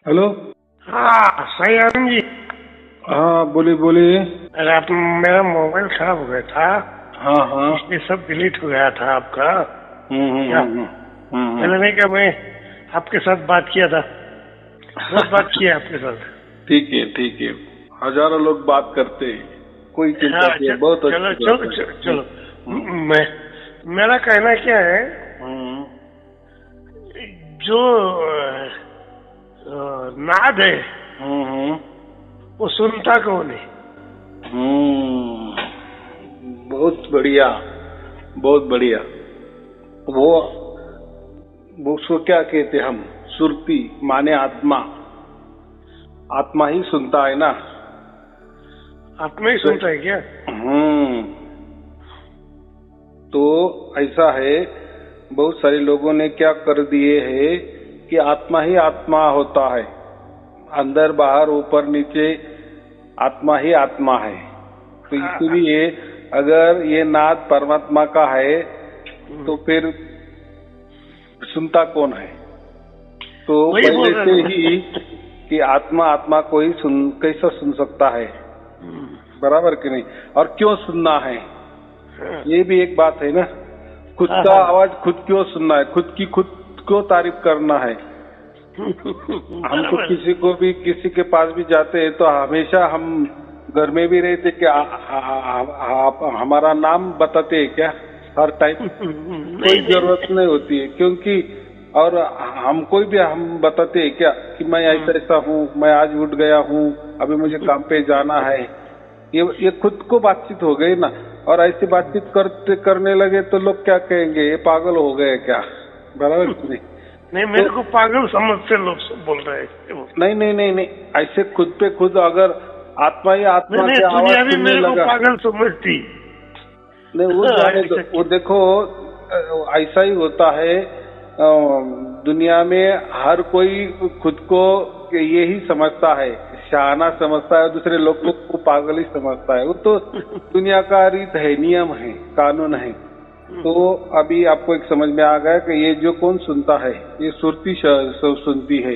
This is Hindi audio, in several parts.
हेलो। हाँ सही अरुण जी। हाँ बोलिए बोलिए। अरे आप मेरा मोबाइल खराब हो गया था। हाँ हाँ। इसलिए सब डिलीट हो गया था आपका। हम्म क्या हम्म हम्म मैंने नहीं कहा, मैं आपके साथ बात किया था, बहुत बात किया आपके साथ। ठीक है ठीक है। हजारों लोग बात करते हैं, कोई चिंता हाँ नहीं है, बहुत चलो अच्छी चलो बात है। चलो चलो। मैं मेरा कहना क्या है, हम्म जो नाद है हम्म वो सुनता कौन है? बहुत बढ़िया बहुत बढ़िया। वो उसको क्या कहते हम, सुरती माने आत्मा। आत्मा ही सुनता है ना। आत्मा ही सुनता है क्या? तो ऐसा है, बहुत सारे लोगों ने क्या कर दिए है कि आत्मा ही आत्मा होता है, अंदर बाहर ऊपर नीचे आत्मा ही आत्मा है। तो इसलिए अगर ये नाद परमात्मा का है तो फिर सुनता कौन है? तो पहले से ही कि आत्मा आत्मा को ही कैसा सुन सकता है, बराबर कि नहीं? और क्यों सुनना है, ये भी एक बात है ना। खुद का आवाज खुद क्यों सुनना है, खुद की खुद क्यों तारीफ करना है? हम तो किसी को भी, किसी के पास भी जाते हैं तो हमेशा हम घर में भी रहते कि हमारा नाम बताते हैं क्या हर टाइम? कोई जरूरत नहीं होती है, क्योंकि और हमको भी हम बताते हैं क्या कि मैं ऐसा ऐसा हूँ, मैं आज उठ गया हूँ, अभी मुझे काम पे जाना है। ये खुद को बातचीत हो गई ना। और ऐसी बातचीत करने लगे तो लोग क्या कहेंगे, ये पागल हो गए क्या? बराबर नहीं? नहीं, मेरे को पागल समझते लोग सब बोल रहे हैं। नहीं नहीं नहीं नहीं, ऐसे खुद पे खुद अगर आत्मा ही आत्मा की आवाज सुनने लगा, पागल समझती नहीं वो जाने दो। वो देखो ऐसा ही होता है दुनिया में, हर कोई खुद को यही समझता है, शाना समझता है, दूसरे लोगों को पागल ही समझता है। वो तो दुनिया का रीत है, नियम है, कानून है। तो अभी आपको एक समझ में आ गया कि ये जो कौन सुनता है, ये सुरती सुनती है।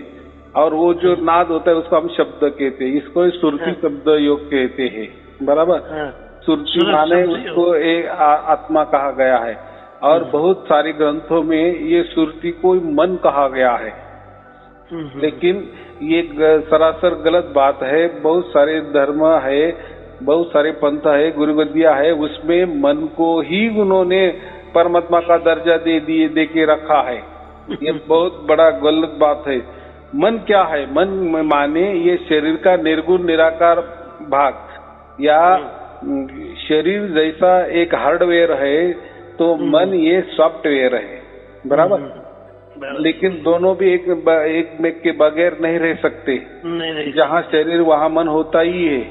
और वो जो नाद होता है उसको हम शब्द कहते हैं, इसको सुरती शब्द योग कहते हैं, बराबर? सुरती माने उसको एक आत्मा कहा गया है। और बहुत सारे ग्रंथों में ये सुरती को मन कहा गया है, लेकिन ये सरासर गलत बात है। बहुत सारे धर्म है, बहुत सारे पंथ है, गुरुगद्दिया है, उसमें मन को ही उन्होंने परमात्मा का दर्जा दे के रखा है। ये बहुत बड़ा गलत बात है। मन क्या है? मन माने ये शरीर का निर्गुण निराकार भाग, या शरीर जैसा एक हार्डवेयर है तो मन ये सॉफ्टवेयर है, बराबर? लेकिन दोनों भी एक में के बगैर नहीं रह सकते। जहाँ शरीर वहाँ मन होता ही है।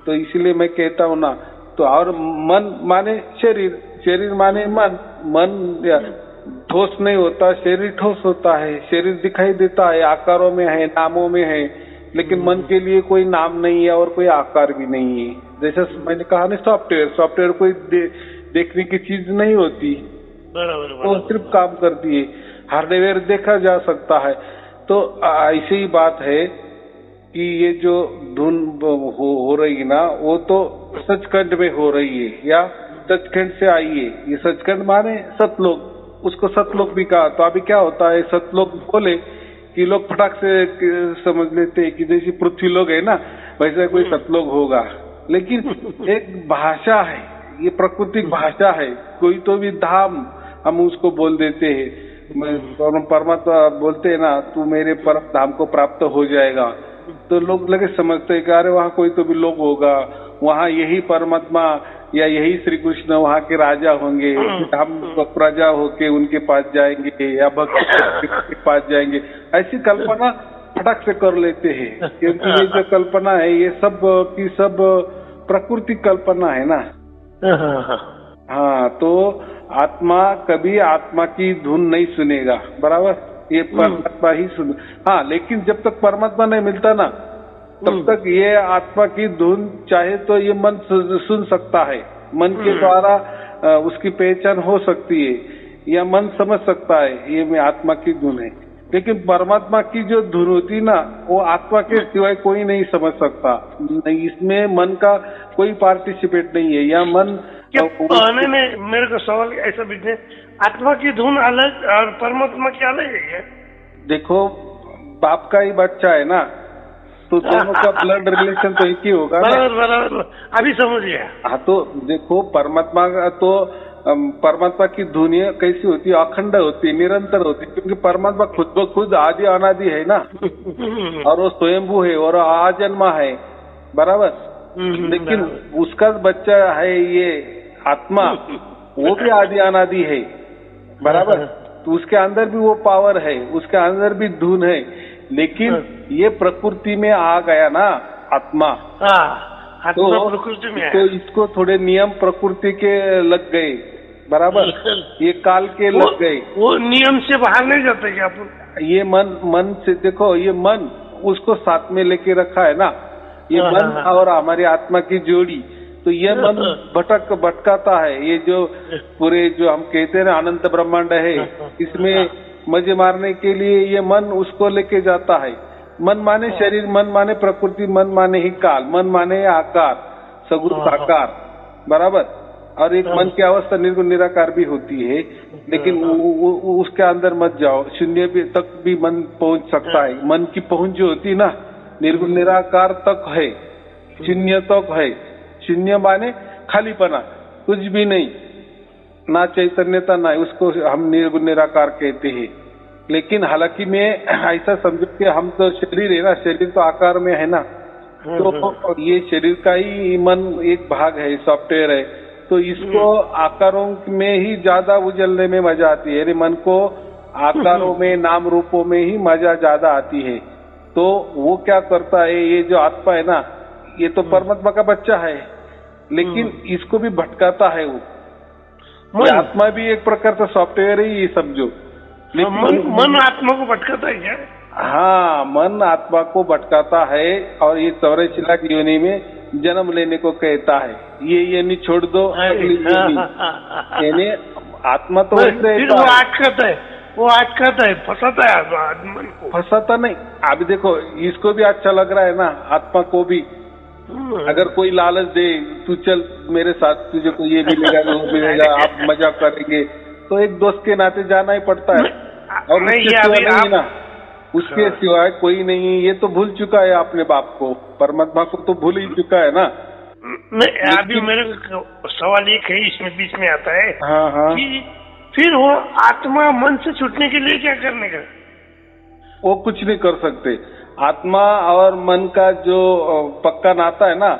तो इसलिए मैं कहता हूँ ना, तो और मन माने शरीर, शरीर माने मन। मन ठोस नहीं होता, शरीर ठोस होता है। शरीर दिखाई देता है, आकारों में है, नामों में है, लेकिन मन के लिए कोई नाम नहीं है और कोई आकार भी नहीं है। जैसे मैंने कहा ना, सॉफ्टवेयर कोई देखने की चीज नहीं होती, वो सिर्फ काम करती है। हार्डवेयर देखा जा सकता है। तो ऐसी ही बात है कि ये जो धुन हो रही है ना, वो तो सचखंड में हो रही है, या सचखंड से आई है। ये सचखंड माने सतलोक, उसको सतलोक भी कहा। तो अभी क्या होता है, सतलोक बोले कि लोग फटाक से समझ लेते हैं कि जैसे पृथ्वी लोग है ना, वैसे कोई सतलोक होगा। लेकिन एक भाषा है, ये प्राकृतिक भाषा है। कोई तो भी धाम हम उसको बोल देते हैं। परमात्मा बोलते हैं ना, तू मेरे परम धाम को प्राप्त हो जाएगा। तो लोग लगे समझते हैं कि अरे वहाँ कोई तो भी लोग होगा, वहाँ यही परमात्मा या यही श्री कृष्ण वहाँ के राजा होंगे, हम प्रजा होके उनके पास जाएंगे या भक्त के पास जाएंगे। ऐसी कल्पना फटाक से कर लेते हैं, क्योंकि ये जो कल्पना है ये सब की सब प्रकृति कल्पना है ना। हाँ, तो आत्मा कभी आत्मा की धुन नहीं सुनेगा, बराबर? ये परमात्मा ही सुन। हाँ, लेकिन जब तक परमात्मा नहीं मिलता ना, तब तक ये आत्मा की धुन चाहे तो ये मन सुन सकता है। मन के द्वारा उसकी पहचान हो सकती है, या मन समझ सकता है ये में आत्मा की धुन है। लेकिन परमात्मा की जो धुन होती ना, वो आत्मा के सिवाय कोई नहीं समझ सकता। इसमें मन का कोई पार्टिसिपेट नहीं है, या मन नहीं, मेरे को सवाल ऐसा बीचने, आत्मा की धुन अलग और परमात्मा की अलग है क्या? देखो, बाप का ही बच्चा है ना, तो दोनों का ब्लड रिलेशन तो एक ही होगा ना। बराबर, अभी समझ गया। हाँ, तो देखो परमात्मा का तो परमात्मा की धुन कैसी होती है? अखंड होती है, निरंतर होती है, क्योंकि परमात्मा खुद ब खुद आदि अनादि है ना, और वो स्वयंभू है और आजन्मा है, बराबर। लेकिन उसका बच्चा है ये आत्मा, वो भी आदि अनादि है, बराबर। तो उसके अंदर भी वो पावर है, उसके अंदर भी धुन है, लेकिन ये प्रकृति में आ गया ना आत्मा, तो प्रकृति में तो इसको थोड़े नियम प्रकृति के लग गए, बराबर, ये काल के लग गए। वो नियम से बाहर नहीं जाते क्या? ये मन से देखो, ये मन उसको साथ में लेके रखा है ना, ये मन और हमारी आत्मा की जोड़ी, तो ये मन भटकाता है। ये जो पूरे जो हम कहते हैं ना अनंत ब्रह्मांड है, इसमें मजे मारने के लिए ये मन उसको लेके जाता है। मन माने शरीर, मन माने प्रकृति, मन माने ही काल, मन माने आकार, सगुण साकार, बराबर। और एक मन की अवस्था निर्गुण निराकार भी होती है, लेकिन उसके अंदर मत जाओ, शून्य भी तक भी मन पहुंच सकता है। मन की पहुंच जो होती है ना, निर्गुण निराकार तक है, शून्य तक है। शून्य माने खालीपना, कुछ भी नहीं, ना चैतन्यता ना, उसको हम निर्गुण निराकार कहते हैं। लेकिन हालांकि मैं ऐसा समझो कि हम तो शरीर है ना, शरीर तो आकार में है ना, तो ये शरीर का ही मन एक भाग है, सॉफ्टवेयर है, तो इसको आकारों में ही ज्यादा उजलने में मजा आती है। यानी मन को आकारों में, नाम रूपों में ही मजा ज्यादा आती है। तो वो क्या करता है, ये जो आत्मा है ना, ये तो परमात्मा का बच्चा है, लेकिन इसको भी भटकाता है वो। आत्मा भी एक प्रकार का सॉफ्टवेयर ही समझो, लेकिन मन आत्मा को भटकाता है क्या? हाँ, मन आत्मा को भटकाता है, और ये 84 लाख योनि में जन्म लेने को कहता है। ये नहीं छोड़ दो अगली योनि, यानी आत्मा तो फिर वो अटकाता है, फंसाता है मन को। फंसाता नहीं, अभी देखो इसको भी अच्छा लग रहा है ना, आत्मा को भी। अगर कोई लालच दे, तू चल मेरे साथ, तुझे को ये मिलेगा वो मिलेगा, आप मजा करेंगे, तो एक दोस्त के नाते जाना ही पड़ता है। और उसके सिवाय कोई नहीं। ये तो भूल चुका है अपने बाप को, परमात्मा को तो भूल ही चुका है ना। नहीं, अभी मेरे सवाल एक है, इसमें बीच में आता है। हाँ। कि फिर वो आत्मा मन से छूटने के लिए क्या करने का? वो कुछ नहीं कर सकते। आत्मा और मन का जो पक्का नाता है ना,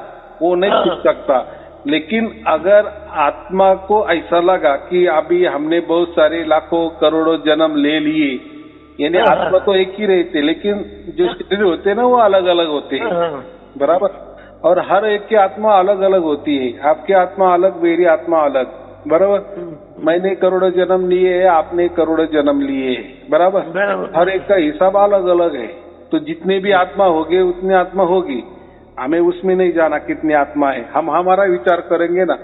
वो नहीं छूट सकता। लेकिन अगर आत्मा को ऐसा लगा कि अभी हमने बहुत सारे लाखों करोड़ों जन्म ले लिए, यानी आत्मा तो एक ही रहते, लेकिन जो शरीर होते हैं ना, वो अलग अलग होते हैं, बराबर। और हर एक की आत्मा अलग अलग होती है। आपकी आत्मा अलग, मेरी आत्मा अलग, बराबर। मैंने करोड़ों जन्म लिए है, आपने करोड़ों जन्म लिए है, बराबर। हर एक का हिसाब अलग अलग है। तो जितने भी आत्मा होंगे उतनी आत्मा होगी, हमें उसमें नहीं जाना कितनी आत्मा है, हम हमारा विचार करेंगे ना।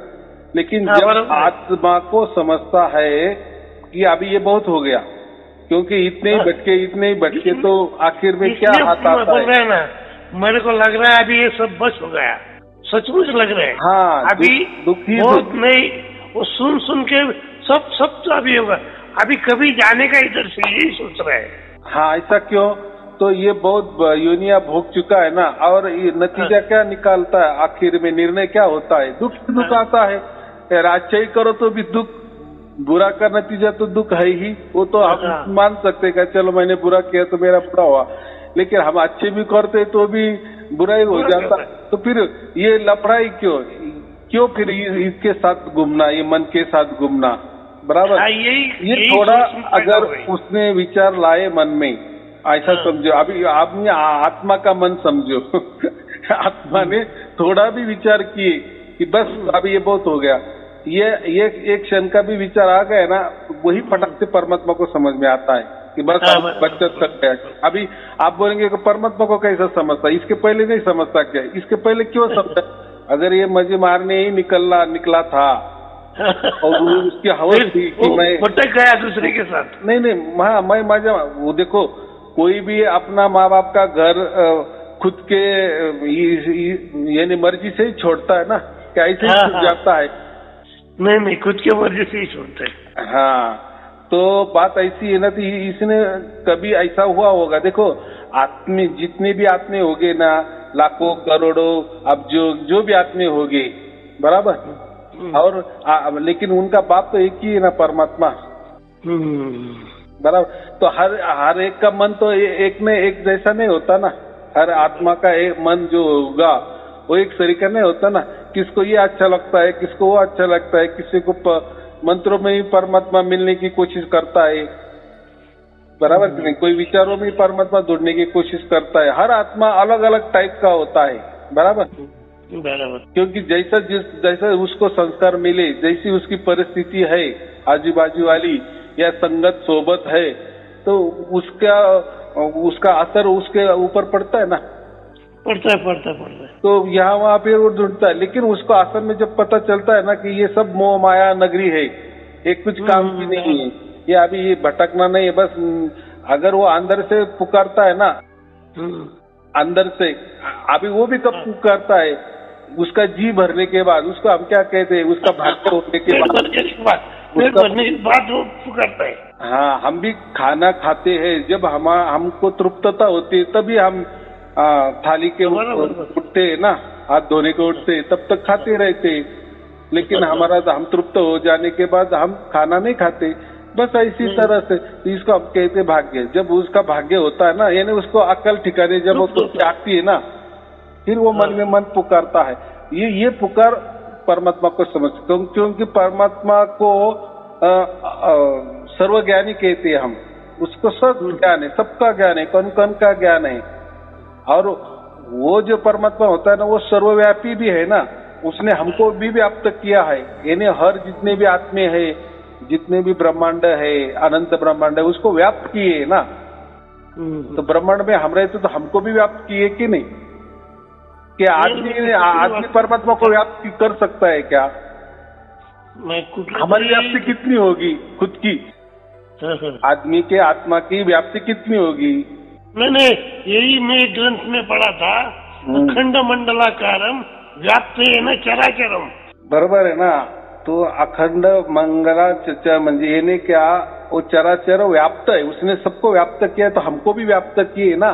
लेकिन जब आत्मा को समझता है कि अभी ये बहुत हो गया, क्योंकि इतने ही भटके तो आखिर में क्या आता है ना, मेरे को लग रहा है अभी ये सब बस हो गया, सचमुच लग रहा है। हाँ, अभी दुखी नहीं, वो सुन के सब तो अभी होगा। अभी कभी जाने का इधर से यही सोच रहा है। हाँ, ऐसा क्यों? तो ये बहुत योनिया भोग चुका है ना, और ये नतीजा क्या निकालता है आखिर में? निर्णय क्या होता है? दुख आता है। अच्छा ही करो तो भी दुख, बुरा का नतीजा तो दुख है ही। वो तो हम मान सकते हैं, चलो मैंने बुरा किया तो मेरा बुरा हुआ, लेकिन हम अच्छे भी करते तो भी बुरा ही हो जाता। तो फिर ये लफड़ाई क्यों फिर इसके साथ घूमना, ये मन के साथ घूमना, बराबर। ये थोड़ा अगर उसने विचार लाए मन में, ऐसा समझो। अभी आपने आत्मा का मन समझो आत्मा ने थोड़ा भी विचार किए कि बस अभी ये बहुत हो गया, ये एक क्षण का भी विचार आ गया ना, वही फटक से परमात्मा को समझ में आता है कि बस बचत तक गया। अभी आप बोलेंगे कि परमात्मा को कैसा समझता, इसके पहले नहीं समझता क्या? इसके पहले क्यों समझा? अगर ये मजे मारने ही निकला था और उसकी हवस थी कि मैं भटक गया दूसरे के साथ। नहीं, मैं मजा, वो देखो कोई भी अपना माँ बाप का घर खुद के यानी मर्जी से ही छोड़ता है ना, क्या ऐसे ही छूट जाता है? नहीं, खुद के मर्जी से ही छोड़ते हैं। हाँ, तो बात ऐसी है ना, तो इसने कभी ऐसा हुआ होगा। देखो आत्मे, जितने भी आत्मे होंगे ना, लाखों करोड़ों, अब जो भी आत्मे होंगे, बराबर, और लेकिन उनका बाप तो एक ही है ना, परमात्मा, बराबर। तो हर एक का मन तो एक में एक जैसा नहीं होता ना। हर आत्मा का एक मन जो होगा वो एक तरीका नहीं होता ना। किसको ये अच्छा लगता है, किसको वो अच्छा लगता है, किसी को मंत्रों में ही परमात्मा मिलने की कोशिश करता है, बराबर कि नहीं? कोई विचारों में परमात्मा ढूंढने की कोशिश करता है। हर आत्मा अलग अलग टाइप का होता है, बराबर। क्योंकि जैसा उसको संस्कार मिले, जैसी उसकी परिस्थिति है, आजू बाजू वाली या संगत सोबत है, तो उसका असर उसके ऊपर पड़ता है ना, पड़ता है। तो यहाँ वहाँ पे वो ढूंढता है। लेकिन उसको असल में जब पता चलता है ना कि ये सब मोह माया नगरी है, ये कुछ काम की नहीं है, ये अभी ये भटकना नहीं है, बस अगर वो अंदर से पुकारता है ना, अंदर से, अभी वो भी कब पुकारता है? उसका जी भरने के बाद। उसको हम क्या कहते हैं? उसका भाग्य होने के बाद वो पुकारता है। हाँ, हम भी खाना खाते हैं, जब हमको तृप्तता होती है तभी हम थाली के उठते है ना, हाथ धोने को उठते, तब तक खाते रहते। लेकिन हम तृप्त हो जाने के बाद हम खाना नहीं खाते, बस इसी तरह से। तो इसको हम कहते भाग्य। जब उसका भाग्य होता है ना, यानी उसको अकल ठिकाने जब वो आती है ना, फिर वो मन में मन पुकारता है। ये पुकार परमात्मा को समझते, क्योंकि परमात्मा को सर्वज्ञानी कहते हैं हम। उसको सब ज्ञान है, सबका ज्ञान है, कण कण का ज्ञान है। और वो जो परमात्मा होता है ना, वो सर्वव्यापी भी है ना। उसने हमको भी व्याप्त किया है, यानी हर जितने भी आत्मे है, जितने भी ब्रह्मांड है, अनंत ब्रह्मांड है, उसको व्याप्त किए ना। तो ब्रह्मांड में हम रहते तो हमको भी व्याप्त किए कि नहीं? क्या आदमी परमात्मा को व्याप्त कर सकता है क्या? हमारी व्याप्ति कितनी होगी खुद की? आदमी के आत्मा की व्याप्ति कितनी होगी? मैंने यही मैं ग्रंथ में पढ़ा था, अखंड मंडलाकारम व्याप्तेन चराचरम। बरोबर है ना। तो अखंड मंगला म्हणजे यानी क्या, वो चराचर व्याप्त है, उसने सबको व्याप्त किया, तो हमको भी व्याप्त किए ना।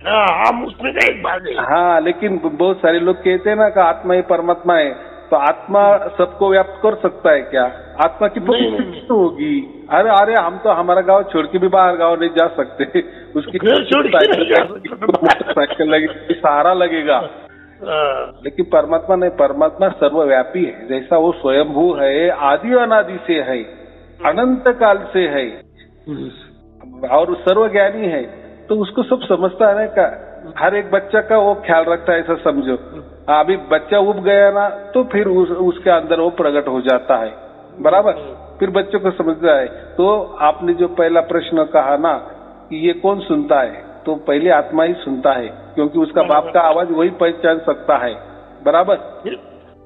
हम उसमें का एक भाग है। हाँ, लेकिन बहुत सारे लोग कहते हैं ना कि आत्मा ही परमात्मा है, तो आत्मा सबको व्याप्त कर सकता है क्या? आत्मा की परिस्थिति तो होगी। अरे हम तो हमारा गांव छोड़ के भी बाहर गांव नहीं जा सकते। उसकी मोटरसाइकिल लगेगी, सहारा लगेगा। लेकिन परमात्मा नहीं, परमात्मा सर्वव्यापी है। जैसा वो स्वयंभू है, आदि अनादि से है, अनंत काल से है, और सर्वज्ञानी है, तो उसको सब समझता है ना। हर एक बच्चा का वो ख्याल रखता है, ऐसा समझो। अभी बच्चा उब गया ना, तो फिर उसके अंदर वो प्रकट हो जाता है, बराबर। फिर बच्चों को समझता है। तो आपने जो पहला प्रश्न कहा ना कि ये कौन सुनता है, तो पहले आत्मा ही सुनता है, क्योंकि उसका बाप का आवाज वही पहचान सकता है, बराबर।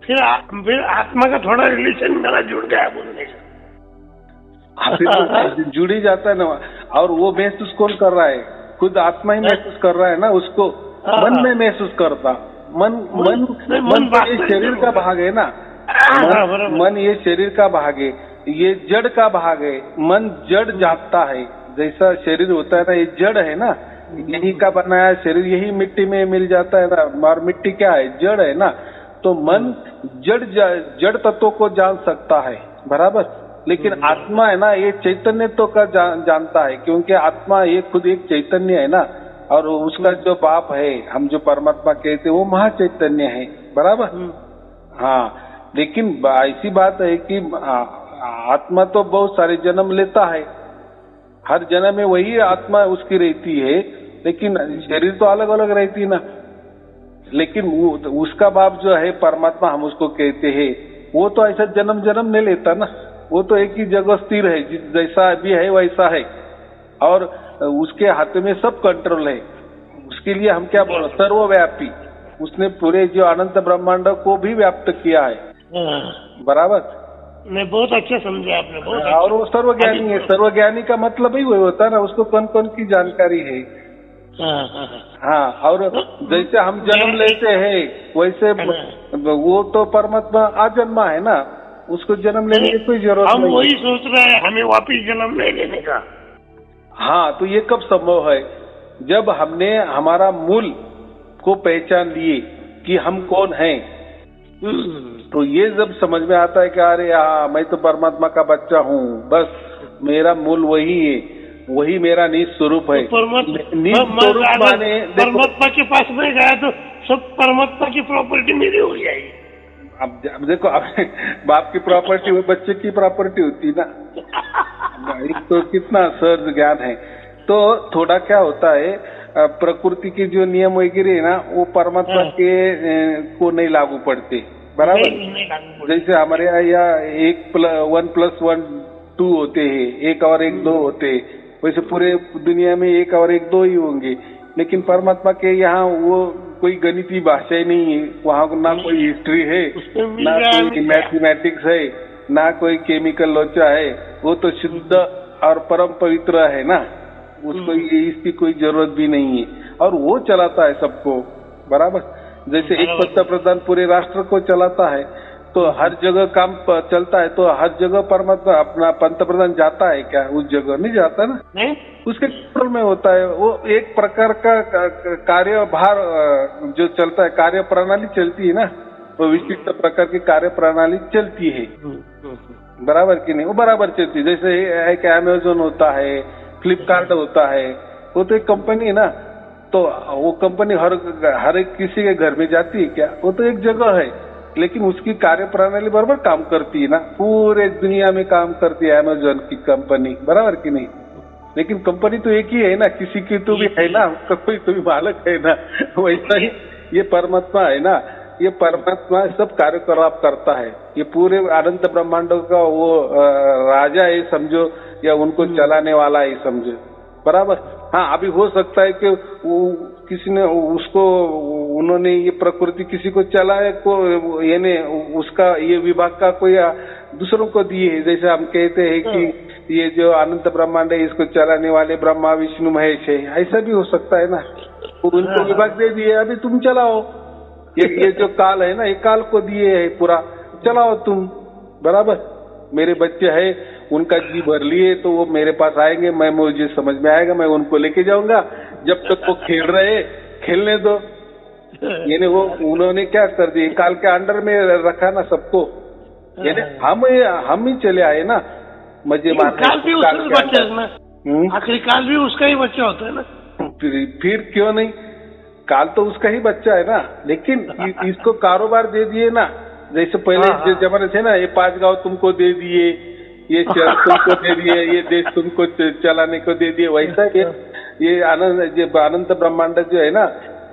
फिर आत्मा का थोड़ा रिलेशन मेरा जुड़ गया बोलने का। जुड़ ही जाता है ना। और वो महसूस कौन कर रहा है? खुद आत्मा ही महसूस कर रहा है ना उसको। मन में महसूस करता। मन ये शरीर का भाग है ना। मन ये शरीर का भाग है, ये जड़ का भाग है। मन जड़ जागता है। जैसा शरीर होता है ना, ये जड़ है ना, यही का बनाया शरीर, यही मिट्टी में मिल जाता है ना। और मिट्टी क्या है? जड़ है ना। तो मन जड़ तत्वों को जान सकता है, बराबर। लेकिन आत्मा है ना, ये चैतन्य तो का जानता है, क्योंकि आत्मा ये खुद एक चैतन्य है ना। और उसका जो बाप है, हम जो परमात्मा कहते हैं, वो महाचैतन्य है, बराबर। हाँ, लेकिन ऐसी बात है कि आत्मा तो बहुत सारे जन्म लेता है, हर जन्म में वही आत्मा उसकी रहती है, लेकिन शरीर तो अलग अलग रहती है ना। लेकिन उसका बाप जो है परमात्मा, हम उसको कहते हैं, वो तो ऐसा जन्म नहीं लेता ना। वो तो एक ही जगह स्थिर है, जैसा भी है वैसा है, और उसके हाथ में सब कंट्रोल है। उसके लिए हम क्या बोल, सर्वव्यापी। उसने पूरे जो अनंत ब्रह्मांड को भी व्याप्त किया है, बराबर। नहीं, बहुत अच्छा समझा आपने, बहुत अच्छा। और वो सर्वज्ञानी है, सर्वज्ञानी का मतलब ही वही होता है ना, उसको कौन कौन की जानकारी है। हाँ, और जैसे हम जन्म लेते हैं वैसे वो तो परमात्मा आजन्मा है ना, उसको जन्म लेने की कोई जरूरत नहीं। हम वही सोच रहे हैं हमें वापिस जन्म नहीं लेने का। हाँ, तो ये कब संभव है? जब हमने हमारा मूल को पहचान लिए कि हम कौन हैं, तो ये जब समझ में आता है कि अरे हाँ, मैं तो परमात्मा का बच्चा हूँ, बस मेरा मूल वही है, वही मेरा निज स्वरूप है। निज स्वरूप माने परमात्मा के पास में गया तो सब परमात्मा की प्रॉपर्टी मेरी हो जाएगी। अब देखो, बाप की प्रॉपर्टी वो बच्चे की प्रॉपर्टी होती ना। तो कितना सहज ज्ञान है। तो थोड़ा क्या होता है, प्रकृति के जो नियम वगैरह है ना, वो परमात्मा के को नहीं लागू पड़ते, बराबर। जैसे हमारे यहाँ 1+1 2 होते हैं, 1 और 1 2 होते हैं, वैसे पूरे दुनिया में 1 और 1 2 ही होंगे। लेकिन परमात्मा के यहाँ वो कोई गणितीय भाषा ही नहीं है, वहाँ ना कोई हिस्ट्री है, ना कोई मैथमेटिक्स है, ना कोई केमिकल लोचा है। वो तो शुद्ध और परम पवित्र है ना, उसको इसकी कोई जरूरत भी नहीं है, और वो चलाता है सबको, बराबर। जैसे एक पंतप्रधान पूरे राष्ट्र को चलाता है, तो हर जगह काम चलता है, तो हर जगह परमात्मा अपना पंतप्रधान जाता है क्या? उस जगह नहीं जाता ना, नहीं? उसके कंट्रोल में होता है। वो एक प्रकार का कार्यभार जो चलता है, कार्य प्रणाली चलती है ना, वो विशिष्ट प्रकार की कार्य प्रणाली चलती है, बराबर कि नहीं? वो बराबर चलती है। जैसे एक अमेज़न होता है, फ्लिपकार्ट होता है, वो तो एक कंपनी है ना, तो वो कंपनी हर एक किसी के घर में जाती है क्या? वो तो एक जगह है, लेकिन उसकी कार्य प्रणाली बराबर काम करती है ना, पूरे दुनिया में काम करती है अमेज़न की कंपनी, बराबर कि नहीं? लेकिन कंपनी तो एक ही है ना, किसी की तो भी है ना, कोई तो भी मालक है ना। वैसा ही ये परमात्मा है ना, ये परमात्मा सब कार्यकलाप करता है। ये पूरे अनंत ब्रह्मांडों का वो राजा है समझो, या उनको चलाने वाला है समझो, बराबर। हाँ, अभी हो सकता है कि वो किसी ने उसको, उन्होंने ये प्रकृति किसी को चलाए को, यानी उसका ये विभाग का कोई दूसरों को दिए है। जैसे हम कहते हैं कि ये जो अनंत ब्रह्मांड है, इसको चलाने वाले ब्रह्मा विष्णु महेश है, ऐसा भी हो सकता है ना। उनको विभाग दे दिए, अभी तुम चलाओ। ये जो काल है ना, ये काल को दिए है पूरा, चलाओ तुम, बराबर। मेरे बच्चे है, उनका जी भर लिए, तो वो मेरे पास आएंगे, मुझे समझ में आएगा, मैं उनको लेके जाऊंगा। जब तक वो खेल रहे, खेलने दो। यानी वो उन्होंने क्या कर दिया, काल के अंडर में रखा ना सबको। यानी हम ही चले आए ना मजे मारने। काल भी उसका बच्चा है ना, आखिरी काल भी उसका ही बच्चा होता है ना। फिर क्यों नहीं, काल तो उसका ही बच्चा है ना, लेकिन इसको कारोबार दे दिए ना। जैसे पहले जमाने थे ना, ये 5 गांव तुमको दे दिए, ये शहर तुमको दे दिए, ये देश तुमको चलाने को दे दिए, वैसा ये अनंत ब्रह्मांड जो है ना,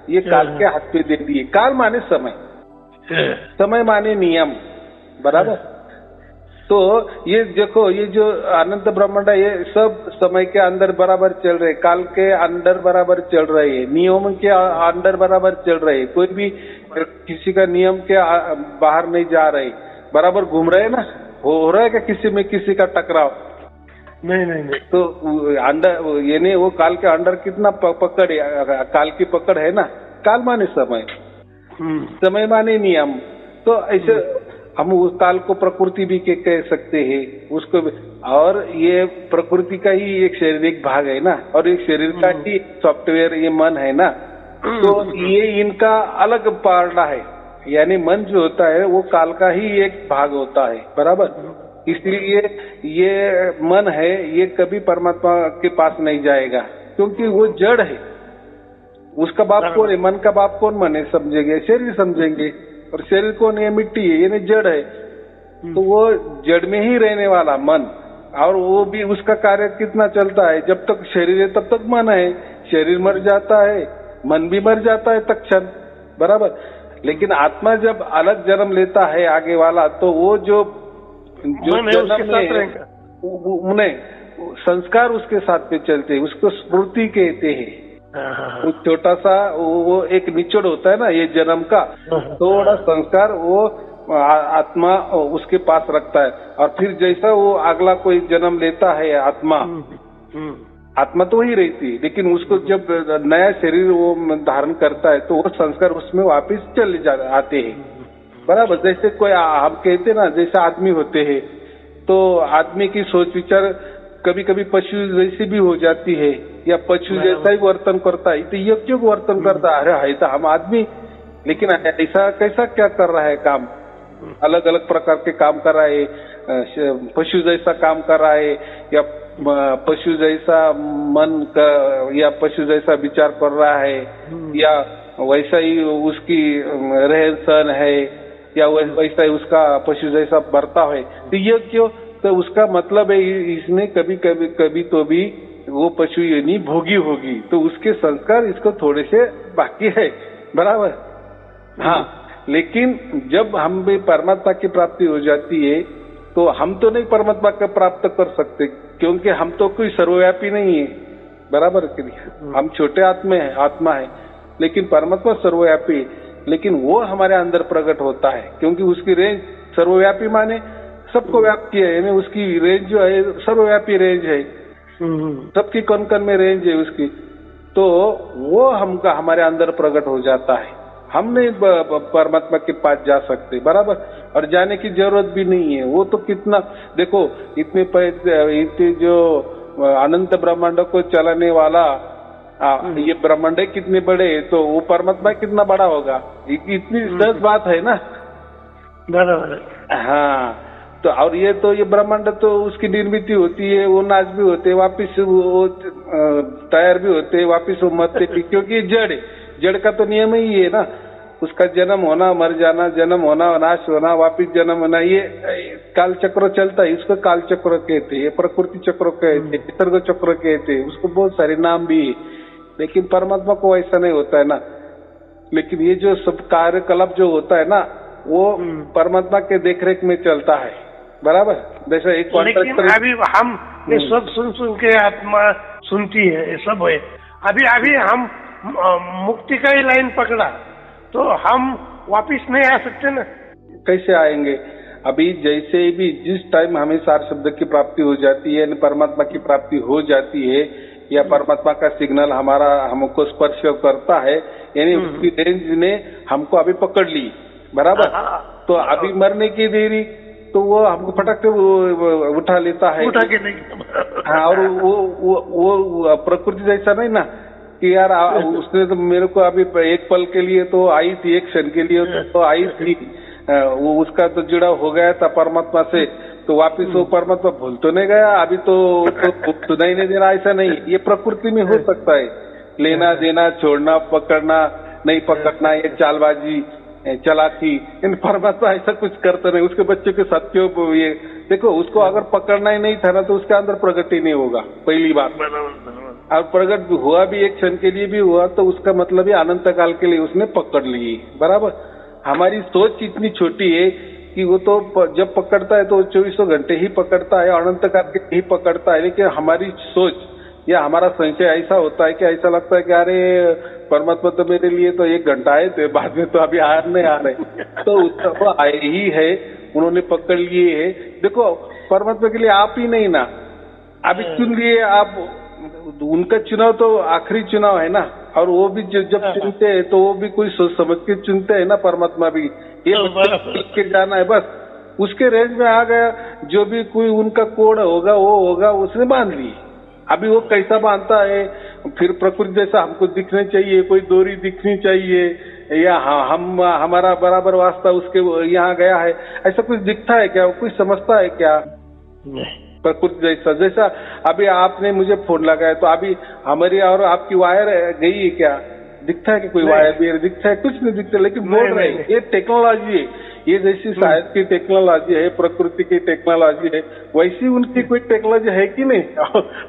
ये काल के हाथ पे दे दिए। काल माने समय, समय माने नियम, बराबर। तो ये देखो, ये जो अनंत ब्रह्मांड है, ये सब समय के अंदर बराबर चल रहे, काल के अंदर बराबर चल रहे हैं, नियम के अंदर बराबर चल रहे हैं। कोई भी किसी का नियम के बाहर नहीं जा रहे, बराबर घूम रहे ना। हो रहा है क्या किसी में किसी का टकराव? नहीं। तो अंडर, यानी वो काल के अंडर कितना पकड़ है, काल की पकड़ है ना। काल माने समय, समय माने नियम। तो ऐसे हम उस काल को प्रकृति भी कह सकते हैं उसको। और ये प्रकृति का ही एक शारीरिक भाग है ना, और एक शरीर का ही सॉफ्टवेयर ये मन है ना। तो ये इनका अलग पार्ट है, यानी मन जो होता है वो काल का ही एक भाग होता है, बराबर। इसलिए ये मन है, ये कभी परमात्मा के पास नहीं जाएगा, क्योंकि वो जड़ है। उसका बाप कौन है? मन का बाप कौन माने समझेंगे? शरीर समझेंगे। और शरीर कौन है? मिट्टी है, यानी जड़ है। तो वो जड़ में ही रहने वाला मन, और वो भी उसका कार्य कितना चलता है, जब तक शरीर है तब तक मन है। शरीर मर जाता है, मन भी मर जाता है तत्क्षण, बराबर। लेकिन आत्मा जब अलग जन्म लेता है आगे वाला, तो वो जो उन्हें संस्कार उसके साथ पे चलते हैं, उसको स्मृति कहते हैं। वो छोटा सा वो एक निचोड़ होता है ना, ये जन्म का थोड़ा संस्कार, वो आत्मा उसके पास रखता है। और फिर जैसा वो अगला कोई जन्म लेता है आत्मा, आत्मा तो वही रहती है, लेकिन उसको जब नया शरीर वो धारण करता है तो वो संस्कार उसमें वापस चले आते हैं। बराबर, जैसे कोई हम कहते ना, जैसे आदमी होते हैं तो आदमी की सोच विचार कभी कभी पशु जैसी भी हो जाती है, या पशु जैसा ही वर्तन करता है। तो ये क्यों वर्तन करता है? अरे है तो हम आदमी, लेकिन ऐसा कैसा क्या कर रहा है काम, अलग अलग प्रकार के काम कर रहा है, पशु जैसा काम कर रहा है, या पशु जैसा मन का या पशु जैसा विचार कर रहा है, या वैसा ही उसकी रहन सहन है, या वैसा ही उसका पशु जैसा बर्ताव है। तो ये क्यों? तो उसका मतलब है इसने कभी तो भी वो पशु योनि भोगी होगी, तो उसके संस्कार इसको थोड़े से बाकी है। बराबर, हाँ। लेकिन जब हम भी परमात्मा की प्राप्ति हो जाती है तो हम तो नहीं परमात्मा का प्राप्त कर सकते, क्योंकि हम तो कोई सर्वव्यापी नहीं है। बराबर के लिए हम छोटे आत्मा है, लेकिन परमात्मा सर्वव्यापी है। लेकिन वो हमारे अंदर प्रकट होता है, क्योंकि उसकी रेंज सर्वव्यापी माने सबको व्याप्त है, यानी उसकी रेंज जो है सर्वव्यापी रेंज है, सबकी कण कण में रेंज है उसकी। तो वो हमारे अंदर प्रकट हो जाता है। हम नहीं परमात्मा के पास जा सकते। बराबर, और जाने की जरूरत भी नहीं है। वो तो कितना, देखो इतने जो अनंत ब्रह्मांड को चलाने वाला ये ब्रह्मांड कितने बड़े, तो वो परमात्मा कितना बड़ा होगा, इतनी सहज बात है ना। बराबर, हाँ। तो और ये ब्रह्मांड तो उसकी निर्मित होती है, वो नाश भी होते हैं, वापिस वो तैयार भी होते हैं, वापिस वो मरते भी, क्योंकि जड़ का तो नियम ही है ना, उसका जन्म होना, मर जाना, जन्म होना, नाश होना, वापिस जन्म होना, ये काल चक्र चलता है। इसको काल चक्र कहते हैं, प्रकृति चक्र कहते हैं, निसर्ग चक्र कहते हैं, उसको बहुत सारे नाम भी है। लेकिन परमात्मा को ऐसा नहीं होता है ना। लेकिन ये जो सब कार्यकलाप जो होता है ना, वो परमात्मा के देखरेख में चलता है। बराबर, जैसे एक लेकिन अभी हम ये सब सुन के आत्मा सुनती है, ये सब है। अभी हम मुक्ति का ही लाइन पकड़ा तो हम वापिस नहीं आ सकते ना। कैसे आएंगे? अभी जैसे भी जिस टाइम हमें सार शब्द की प्राप्ति हो जाती है, परमात्मा की प्राप्ति हो जाती है, या परमात्मा का सिग्नल हमको स्पर्श करता है, यानी उसकी रेंज ने हमको अभी पकड़ ली। बराबर, तो अभी मरने की देरी तो वो हमको फटक के उठा लेता है, उठा के नहीं। हाँ, और वो प्रकृति जैसा नहीं ना कि यार उसने तो मेरे को अभी एक पल के लिए तो आई थी, एक क्षण के लिए तो आई थी, वो उसका तो जुड़ाव हो गया था परमात्मा से, तो वापिस वो परमात्मा भूल तो नहीं गया, अभी तो नहीं देना, ऐसा नहीं। ये प्रकृति में हो सकता है, लेना देना, छोड़ना, पकड़ना, नहीं पकड़ना, ये चालबाजी, चलाकी। इन परमात्मा ऐसा कुछ करता नहीं। उसके बच्चे के साथ क्यों ये देखो, उसको अगर पकड़ना ही नहीं था ना तो उसके अंदर प्रगति नहीं होगा, पहली बात। और प्रगट हुआ भी एक क्षण के लिए भी हुआ तो उसका मतलब है अनंत काल के लिए उसने पकड़ ली। बराबर, हमारी सोच इतनी छोटी है कि वो तो जब पकड़ता है तो 24 घंटे ही पकड़ता है, अनंत काल के ही पकड़ता है। लेकिन हमारी सोच या हमारा संशय ऐसा होता है कि ऐसा लगता है कि अरे परमात्मा तो मेरे लिए तो 1 घंटा आए थे, बाद में तो अभी नहीं आ रहे। तो उसका आए ही है, उन्होंने पकड़ लिए है। देखो, परमात्मा के लिए आप ही नहीं ना, अभी चुन लिए आप, उनका चुनाव तो आखिरी चुनाव है ना। और वो भी जब चुनते हैं तो वो भी कोई सोच समझ के चुनते हैं ना। परमात्मा भी ये के जाना है, बस उसके रेंज में आ गया। जो भी कोई उनका कोड होगा वो होगा, उसने बांध ली। अभी वो कैसा बांधता है, फिर प्रकृति जैसा हमको दिखना चाहिए, कोई डोरी दिखनी चाहिए, या हमारा बराबर वास्ता उसके यहाँ गया है, ऐसा कुछ दिखता है क्या? वो कुछ समझता है क्या? प्रकृति जैसा अभी आपने मुझे फोन लगाया तो अभी हमारी और आपकी वायर गई है क्या? दिखता है कि कोई वायर भी दिखता है? कुछ नहीं दिखता, लेकिन बोल रहे हैं। ये टेक्नोलॉजी है, ये जैसी साइंस की टेक्नोलॉजी है, प्रकृति की टेक्नोलॉजी है, वैसी उनकी कोई टेक्नोलॉजी है कि नहीं?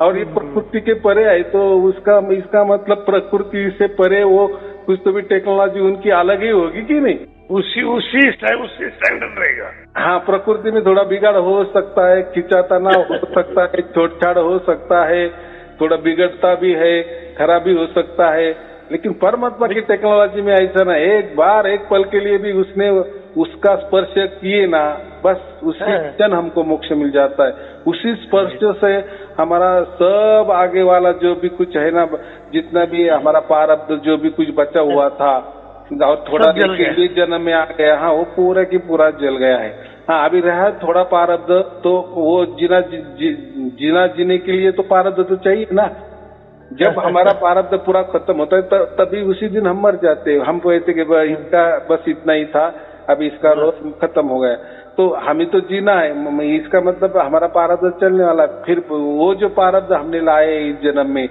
और ये प्रकृति के परे है तो इसका मतलब प्रकृति से परे वो कुछ तो भी टेक्नोलॉजी उनकी अलग ही होगी कि नहीं? उसी स्टैंडर्ड रहेगा। हाँ, प्रकृति में थोड़ा बिगाड़ हो सकता है, खिंचाताना हो सकता है, छोड़छाड़ हो सकता है, थोड़ा बिगड़ता भी है, खराब भी हो सकता है। लेकिन परमात्मा की टेक्नोलॉजी में ऐसा ना, एक बार एक पल के लिए भी उसने उसका स्पर्श किए ना, बस उसी क्षण हमको मोक्ष मिल जाता है। उसी स्पर्श से हमारा सब आगे वाला जो भी कुछ है ना, जितना भी हमारा प्रारब्ध जो भी कुछ बचा हुआ था और थोड़ा ये जन्म में आ गया, हाँ वो पूरा की पूरा जल गया है। हाँ अभी रहा थोड़ा प्रारब्ध, तो वो जीना जीने के लिए तो प्रारब्ध तो चाहिए ना। जब हमारा प्रारब्ध पूरा खत्म होता है तभी उसी दिन हम मर जाते हैं। हम कहते कि इसका बस इतना ही था, अभी इसका रोज खत्म हो गया, तो हमें तो जीना है। इसका मतलब हमारा प्रारब्ध चलने वाला है। फिर वो जो प्रारब्ध हमने लाए इस जन्म में,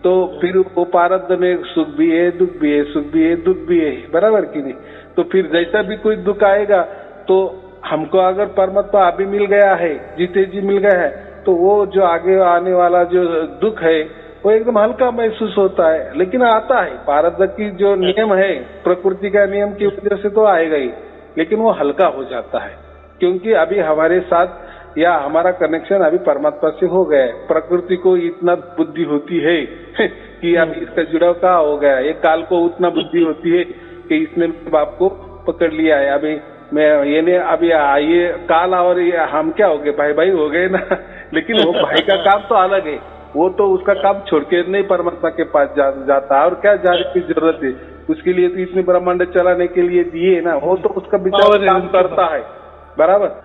तो फिर वो प्रारब्ध में सुख भी है, दुख भी है, सुख भी है, दुख भी है, बराबर की नहीं। तो फिर जैसा भी कोई दुख आएगा, तो हमको अगर परमात्मा अभी मिल गया है, जीते जी मिल गया है, तो वो जो आगे आने वाला जो दुख है वो एकदम हल्का महसूस होता है। लेकिन आता है, प्रारब्ध की जो नियम है, प्रकृति का नियम की वजह से तो आएगा ही, लेकिन वो हल्का हो जाता है, क्योंकि अभी हमारे साथ या हमारा कनेक्शन अभी परमात्मा से हो गया है। प्रकृति को इतना बुद्धि होती है कि अभी इसका जुड़ाव कहाँ हो गया है। एक काल को उतना बुद्धि होती है कि इसने बाप को पकड़ लिया है। अभी मैं ये नहीं, अभी ये काल और ये हम क्या हो गए, भाई भाई हो गए ना। लेकिन वो भाई का काम तो अलग है, वो तो उसका काम छोड़ के नहीं परमात्मा के पास जाता है। और क्या जाने की जरूरत है, उसके लिए तो इतने ब्रह्मांड चलाने के लिए दिए ना, वो तो उसका विचार काम करता है, बराबर।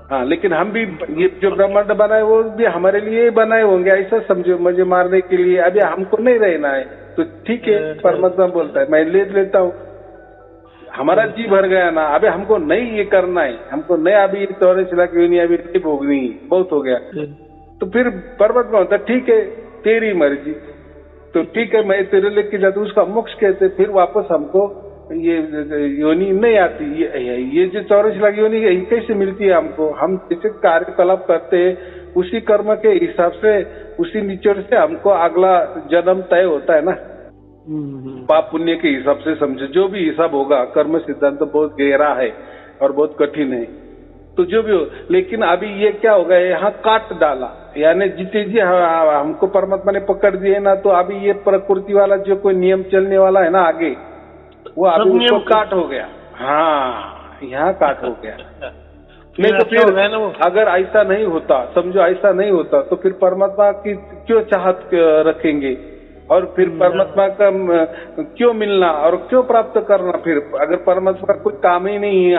हाँ लेकिन हम भी ये जो ब्रह्मांड बनाए वो भी हमारे लिए बनाए होंगे, ऐसा समझो, मुझे मारने के लिए। अभी हमको नहीं रहना है तो ठीक है, परमात्मा बोलता है मैं ले लेता हूँ, हमारा जी भर गया ना, अभी हमको नहीं ये करना है, हमको नहीं अभी 84 लाख योनि अभी नहीं भोगनी, बहुत हो गया। तो फिर परमात्मा होता ठीक है तेरी मर्जी, तो ठीक है मैं तेरे लेके जाता हूँ, उसका मोक्ष कहते। फिर वापस हमको ये योनि नहीं आती। ये जो 84 लाख योनि कैसे मिलती है हमको? हम जैसे कार्यकलाप करते हैं उसी कर्म के हिसाब से, उसी निचोड़ से हमको अगला जन्म तय होता है ना, पाप पुण्य के हिसाब से। समझो जो भी हिसाब होगा, कर्म सिद्धांत तो बहुत गहरा है और बहुत कठिन है, तो जो भी हो। लेकिन अभी ये क्या हो गया, यहाँ काट डाला, यानी जीते जी हमको परमात्मा ने पकड़ दिए ना, तो अभी ये प्रकृति वाला जो कोई नियम चलने वाला है ना आगे, वो अभी उसको काट हो गया। हाँ यहाँ काट हो गया। नहीं तो फिर अगर ऐसा नहीं होता, समझो ऐसा नहीं होता, तो फिर परमात्मा की क्यों चाहत रखेंगे, और फिर परमात्मा का क्यों मिलना और क्यों प्राप्त करना? फिर अगर परमात्मा का कोई काम ही नहीं है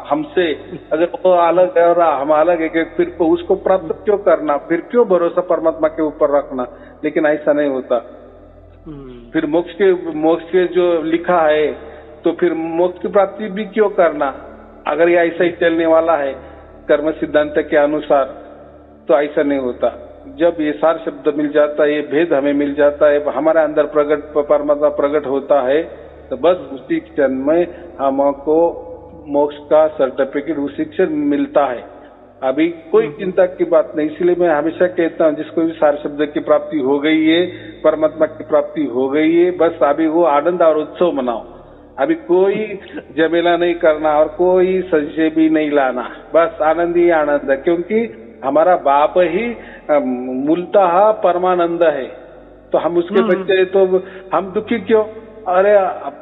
हमसे, अगर वो अलग है और हम अलग है, फिर उसको प्राप्त क्यों करना? फिर क्यों भरोसा परमात्मा के ऊपर रखना? लेकिन ऐसा नहीं होता। फिर मोक्ष के जो लिखा है, तो फिर मोक्ष की प्राप्ति भी क्यों करना? अगर ये ऐसा ही चलने वाला है कर्म सिद्धांत के अनुसार, तो ऐसा नहीं होता। जब ये सार शब्द मिल जाता है, ये भेद हमें मिल जाता है, हमारे अंदर परमात्मा प्रकट होता है, तो बस उसी क्षण में हमको मोक्ष का सर्टिफिकेट उसी क्षण मिलता है। अभी कोई चिंता की बात नहीं। इसलिए मैं हमेशा कहता हूँ, जिसको भी सार शब्द की प्राप्ति हो गई है, परमात्मा की प्राप्ति हो गई है, बस अभी वो आनंद और उत्सव मनाओ। अभी कोई झमेला नहीं करना और कोई संशय भी नहीं लाना, बस आनंद ही आनंद है। क्योंकि हमारा बाप ही मूलतः परमानंद है, तो हम उसके बच्चे, तो हम दुखी क्यों? अरे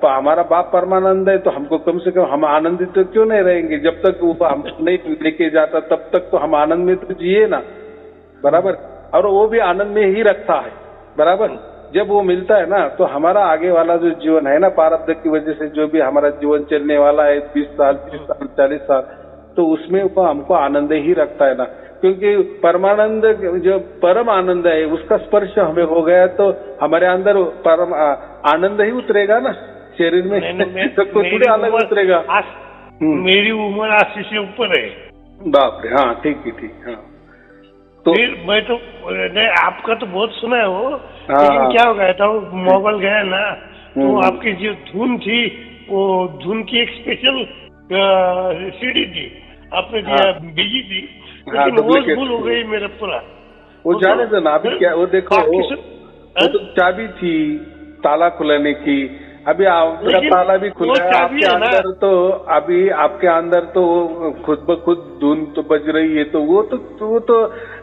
हमारा बाप परमानंद है, तो हमको कम से कम हम आनंदित तो क्यों नहीं रहेंगे? जब तक वो हम नहीं लेके जाता तब तक तो हम आनंद में तो जिए ना, बराबर। और वो भी आनंद में ही रखता है, बराबर। जब वो मिलता है ना, तो हमारा आगे वाला जो जीवन है ना, प्रारब्ध की वजह से जो भी हमारा जीवन चलने वाला है 20 साल 30 साल 40 साल, तो उसमें वो हमको आनंद ही रखता है ना। क्योंकि परमानंद जो परम आनंद है, उसका स्पर्श हमें हो गया, तो हमारे अंदर परम आनंद ही उतरेगा ना शरीर में। तो थोड़े अलग उतरेगा। मेरी उम्र 80 से ऊपर है। बाप रे, हाँ ठीक है, ठीक। हाँ तो फिर मैं तो नहीं, आपका तो बहुत सुना है वो, लेकिन क्या हो गया था, मोबाइल गया ना, तो आपकी जो धुन थी, वो धुन की एक स्पेशल सीडी थी, आपने दिया, बिजी थी, लेकिन वो भूल हो गई मेरा पूरा। वो जाने दो ना, अभी क्या, वो देखो वो तो चाबी थी ताला खुलाने की, अभी आपका ताला भी खुला है आपके अंदर, तो अभी आपके अंदर तो खुद ब खुद धुन तो बज रही है, तो वो तो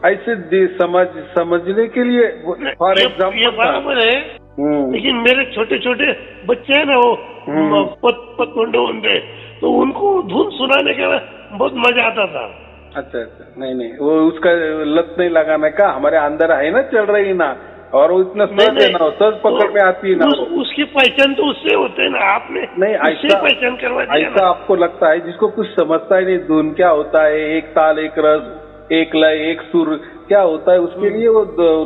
ऐसे समझने के लिए, फॉर एग्जाम्पल बराबर है। लेकिन मेरे छोटे छोटे बच्चे हैं ना, वो पतमंडो होंगे, तो उनको धुन सुनाने का बहुत मजा आता था। अच्छा अच्छा, नहीं वो उसका लत नहीं लगाने का, हमारे अंदर है ना, चल रही ना, और वो इतना सहज है ना, सहज पकड़ में आती है ना। उसकी पहचान तो उससे होते है ना, आपने नहीं ऐसा पहचान करवा दिया ऐसा आपको लगता है, जिसको कुछ समझता ही नहीं धुन क्या होता है, एक ताल एक रस एक लय एक सुर क्या होता है, उसके लिए वो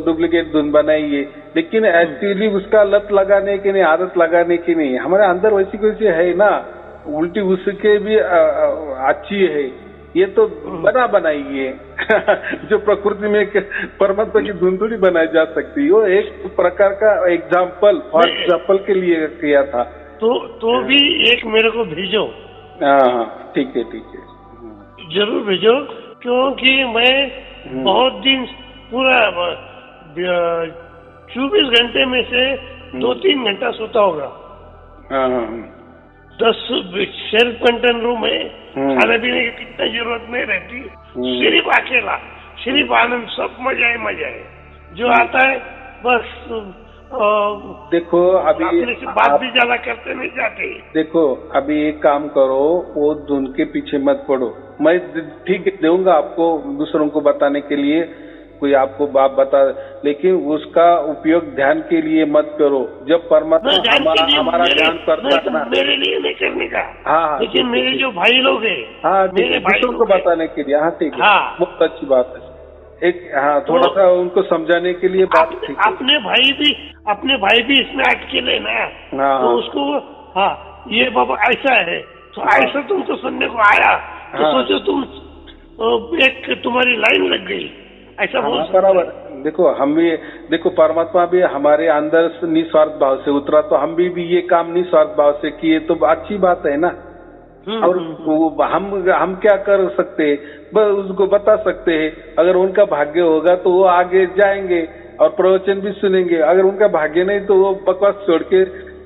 डुप्लीकेट धुन बनाई है। लेकिन एक्चुअली उसका लत लगाने की नहीं, आदत लगाने की नहीं, हमारे अंदर वैसी वैसी है ना, उल्टी उसके भी अच्छी है, ये तो बनाई है जो प्रकृति में परमात्मा की धुन थोड़ी बनाई जा सकती, वो एक प्रकार का एग्जाम्पल के लिए किया था। तो भी एक मेरे को भेजो। हाँ ठीक है जरूर भेजो, क्योंकि मैं बहुत दिन पूरा 24 घंटे में से 2-3 घंटा सोता होगा। 10 सेल्फ कंटेन रूम है, खाने पीने की कितना जरूरत नहीं रहती, सिर्फ अकेला, सिर्फ आनंद, सब मजा है जो आता है बस। देखो अभी बात भी ज्यादा करते नहीं जाते। देखो अभी एक काम करो, वो धुन के पीछे मत पड़ो, मैं ठीक दूंगा आपको दूसरों को बताने के लिए, कोई आपको बात बता, लेकिन उसका उपयोग ध्यान के लिए मत करो। जब परमात्मा हमारा ध्यान करता है ना, मेरे लिए नहीं करने का। हाँ लेकिन मेरे जो भाई लोग हैं, हाँ दूसरों को बताने के लिए, हाँ ठीक है, बहुत अच्छी बात है। एक थोड़ा सा उनको समझाने के लिए बात ठीक है। अपने भाई भी इसमें अटके ना, तो उसको ये बाबा ऐसा है, तो ऐसा तुमको सुनने को आया, तो सोचो तुम एक तुम्हारी लाइन लग गई, ऐसा बोल बराबर। देखो हम भी, देखो परमात्मा भी हमारे अंदर निस्वार्थ भाव से उतरा, तो हम भी ये काम निस्वार्थ भाव से किए, तो अच्छी बात है ना। और हम क्या कर सकते हैं, बस उसको बता सकते हैं। अगर उनका भाग्य होगा तो वो आगे जाएंगे और प्रवचन भी सुनेंगे, अगर उनका भाग्य नहीं तो वो बकवास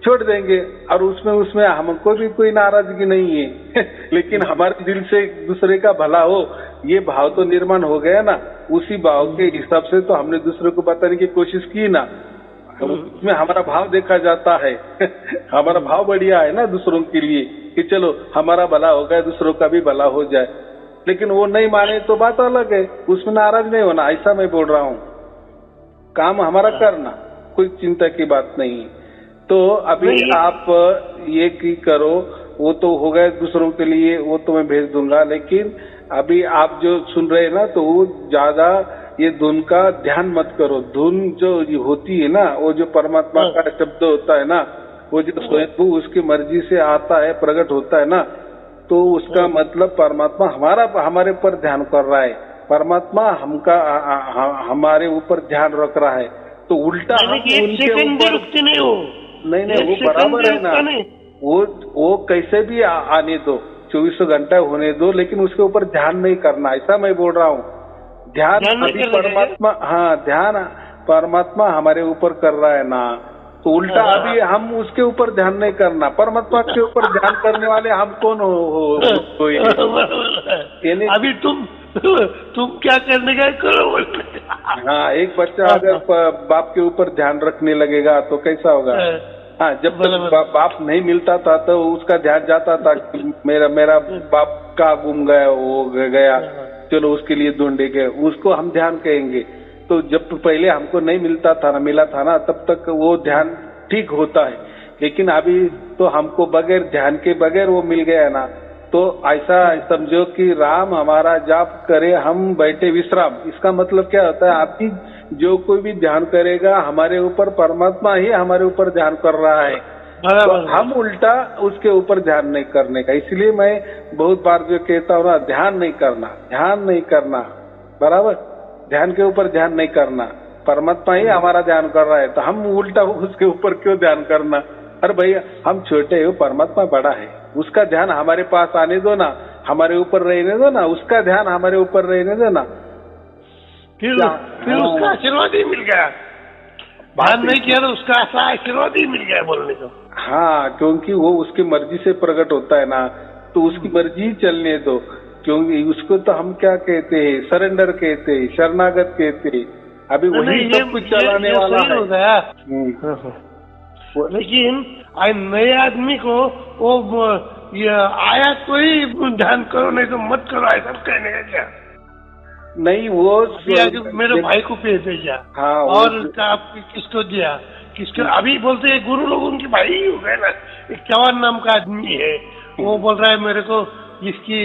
छोड़ देंगे, और उसमें हमको भी कोई नाराजगी नहीं है लेकिन हमारे दिल से दूसरे का भला हो, ये भाव तो निर्माण हो गया ना, उसी भाव के हिसाब से तो हमने दूसरे को बताने की कोशिश की ना, उसमें हमारा भाव देखा जाता है हमारा भाव बढ़िया है ना दूसरों के लिए, कि चलो हमारा भला हो गया, दूसरों का भी भला हो जाए। लेकिन वो नहीं माने तो बात अलग है, उसमें नाराज नहीं होना, ऐसा मैं बोल रहा हूँ। काम हमारा करना, कोई चिंता की बात नहीं। तो अभी आप ये की करो, वो तो हो गए दूसरों के लिए, वो तो मैं भेज दूंगा। लेकिन अभी आप जो सुन रहे हैं ना, तो वो ज्यादा ये धुन का ध्यान मत करो। धुन जो होती है ना, वो जो परमात्मा का शब्द होता है ना, वो जो स्वयं उसकी मर्जी से आता है, प्रकट होता है ना, तो उसका मतलब परमात्मा हमारे ऊपर ध्यान कर रहा है, परमात्मा हमारे ऊपर ध्यान रख रहा है। तो उल्टा हम उनके ऊपर नहीं वो बराबर है ना, वो कैसे भी आने दो, 24 घंटा होने दो, लेकिन उसके ऊपर ध्यान नहीं करना, ऐसा मैं बोल रहा हूँ। ध्यान अभी परमात्मा, ध्यान परमात्मा हमारे ऊपर कर रहा है ना, तो उल्टा अभी हम उसके ऊपर ध्यान नहीं करना, परमात्मा के ऊपर ध्यान करने वाले हम कौन हो अभी तुम क्या करने का करो। एक बच्चा अगर बाप के ऊपर ध्यान रखने लगेगा तो कैसा होगा। जब तक बाप नहीं मिलता था तो उसका ध्यान जाता था, मेरा बाप का गुम गया, वो गया, चलो उसके लिए ढूंढेंगे, उसको हम ध्यान कहेंगे। तो जब पहले हमको नहीं मिला था ना, तब तक वो ध्यान ठीक होता है। लेकिन अभी तो हमको बगैर ध्यान के बगैर वो मिल गया ना, तो ऐसा समझो कि राम हमारा जाप करे, हम बैठे विश्राम। इसका मतलब क्या होता है, आपकी जो कोई भी ध्यान करेगा हमारे ऊपर, परमात्मा ही हमारे ऊपर ध्यान कर रहा है, तो हम उल्टा उसके ऊपर ध्यान नहीं करने का। इसलिए मैं बहुत बार जो कहता हूँ ना, ध्यान नहीं करना, बराबर, ध्यान के ऊपर ध्यान नहीं करना, परमात्मा ही हमारा ध्यान कर रहा है, तो हम उल्टा उसके ऊपर क्यों ध्यान करना। अरे भैया हम छोटे हो, परमात्मा बड़ा है, उसका ध्यान हमारे पास आने दो ना, हमारे ऊपर रहने दो ना, उसका ध्यान हमारे ऊपर रहने दो ना, फिर उसका आशीर्वाद ही मिल गया। ध्यान नहीं किया तो उसका आशीर्वाद ही मिल गया बोलने को। क्योंकि वो उसकी मर्जी से प्रकट होता है ना, तो उसकी मर्जी ही चलने दो। क्योंकि उसको तो हम क्या कहते हैं, सरेंडर कहते हैं, शरणागत कहते हैं। अभी वही सब कुछ चलाने वाला है। लेकिन नए आदमी को वो ये आया तो ही ध्यान करो, नहीं तो मत करो, ऐसा कहने का क्या नहीं। वो मेरे भाई को भेजा। हाँ, और किसको दिया, किसको अभी बोलते हैं गुरु लोग उनके भाई ही हो गए ना। एक चौहान नाम का आदमी है, वो बोल रहा है मेरे को इसकी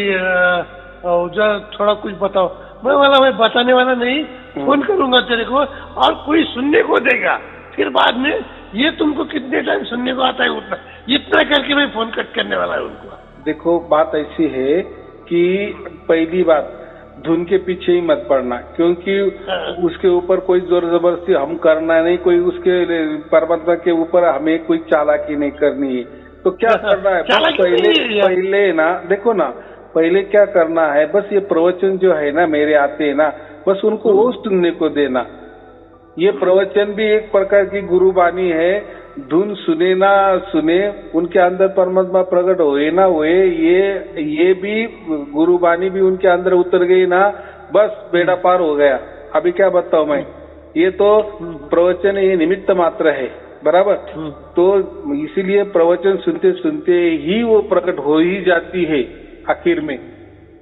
थोड़ा कुछ बताओ। मैं बताने वाला नहीं, फोन करूंगा तेरे को और कोई सुनने को देगा, फिर बाद में ये तुमको कितने टाइम सुनने को आता है उतना, इतना करके मैं फोन कट करने वाला है उनको। देखो बात ऐसी है कि पहली बात धुन के पीछे ही मत पड़ना, क्योंकि उसके ऊपर कोई जोर जबरदस्ती हम करना नहीं, कोई उसके परमात्मा के ऊपर हमें कोई चालाकी नहीं करनी है। तो क्या करना है, पहले ना देखो ना, पहले क्या करना है, बस ये प्रवचन जो है ना मेरे आते हैं ना, बस उनको वो सुनने को देना। ये प्रवचन भी एक प्रकार की गुरुबानी है। धुन सुने ना सुने, उनके अंदर परमात्मा प्रकट होए ना होए, ये भी गुरुबानी भी उनके अंदर उतर गई ना, बस बेड़ा पार हो गया। अभी क्या बताऊं मैं, ये तो प्रवचन ये निमित्त मात्र है, बराबर। तो इसीलिए प्रवचन सुनते सुनते ही वो प्रकट हो ही जाती है आखिर में।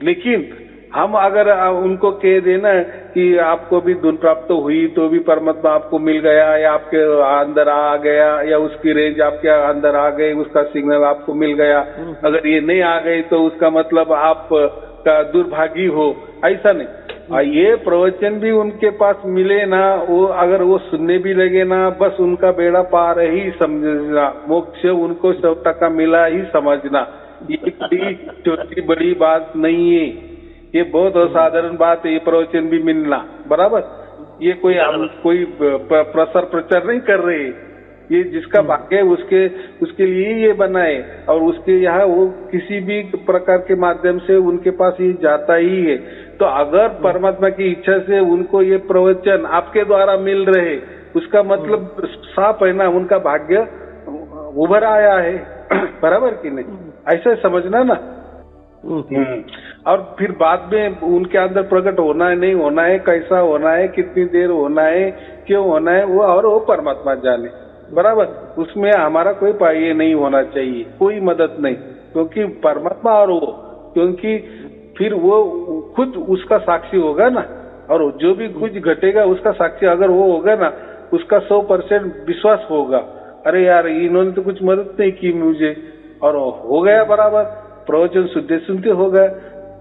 लेकिन हम अगर उनको कह देना कि आपको भी धुन प्राप्त हुई तो भी परमात्मा आपको मिल गया, या आपके अंदर आ गया, या उसकी रेंज आपके अंदर आ गई, उसका सिग्नल आपको मिल गया, अगर ये नहीं आ गई तो उसका मतलब आप का दुर्भागी हो, ऐसा नहीं। ये प्रवचन भी उनके पास मिले ना, वो अगर वो सुनने भी लगे ना, बस उनका बेड़ा पार ही समझना, मोक्ष उनको 100% मिला ही समझना। ये कोई छोटी बड़ी बात नहीं है, ये बहुत असाधारण बात है। ये प्रवचन भी मिलना, बराबर। ये कोई प्रसार प्रचार नहीं कर रहे, ये जिसका भाग्य है उसके लिए ये बना है, और उसके यहाँ वो किसी भी प्रकार के माध्यम से उनके पास ये जाता ही है। तो अगर परमात्मा की इच्छा से उनको ये प्रवचन आपके द्वारा मिल रहे, उसका मतलब साफ है ना, उनका भाग्य उभर आया है, बराबर कि नहीं, ऐसा समझना ना। और फिर बाद में उनके अंदर प्रकट होना है नहीं होना है, कैसा होना है, कितनी देर होना है, क्यों होना है, वो परमात्मा जाने, बराबर। उसमें हमारा कोई ये नहीं होना चाहिए, कोई मदद नहीं, क्योंकि परमात्मा और वो, क्योंकि फिर वो खुद उसका साक्षी होगा ना, और जो भी कुछ घटेगा उसका साक्षी अगर वो होगा ना, उसका 100% विश्वास होगा। अरे यार इन्होंने तो कुछ मदद नहीं की मुझे, और हो गया बराबर, प्रवचन सुनते सुनते हो गया,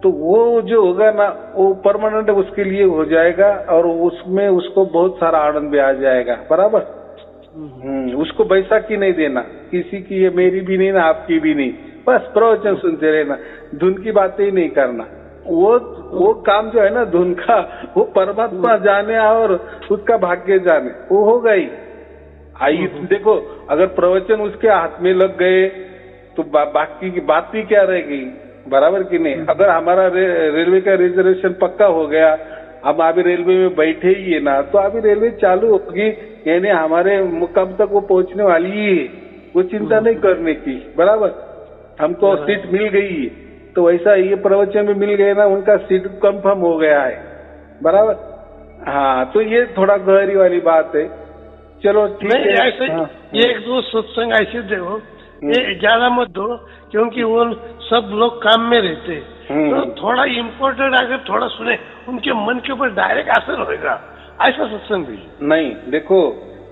तो वो जो होगा ना वो परमानेंट उसके लिए हो जाएगा, और उसमें उसको बहुत सारा आनंद भी आ जाएगा, बराबर। उसको बैसाखी नहीं देना किसी की, ये मेरी भी नहीं ना आपकी भी नहीं, बस प्रवचन सुनते रहना, धुन की बातें ही नहीं करना। वो काम जो है ना धुन का, वो परमात्मा जाने और उसका भाग्य जाने, वो होगा ही। देखो अगर प्रवचन उसके हाथ में लग गए तो बाकी की बात भी क्या रहेगी, बराबर कि नहीं। अगर हमारा रेलवे का रिजर्वेशन पक्का हो गया, हम अभी रेलवे में बैठे ही है ना, तो अभी रेलवे चालू होगी, यानी हमारे मुकाम तक वो पहुंचने वाली ही है, वो चिंता नहीं करने की, बराबर। हमको सीट मिल गई है, तो वैसा ये प्रवचन में मिल गए ना, उनका सीट कंफर्म हो गया है, बराबर। हाँ, तो ये थोड़ा गहरी वाली बात है। चलो ठीक है। ऐसे एक दो सत्संग ऐसे दो, ये ज्यादा मत दो, क्योंकि वो सब लोग काम में रहते, तो थोड़ा इम्पोर्टेंट अगर थोड़ा सुने, उनके मन के ऊपर डायरेक्ट असर होगा, ऐसा सत्संग भी नहीं। देखो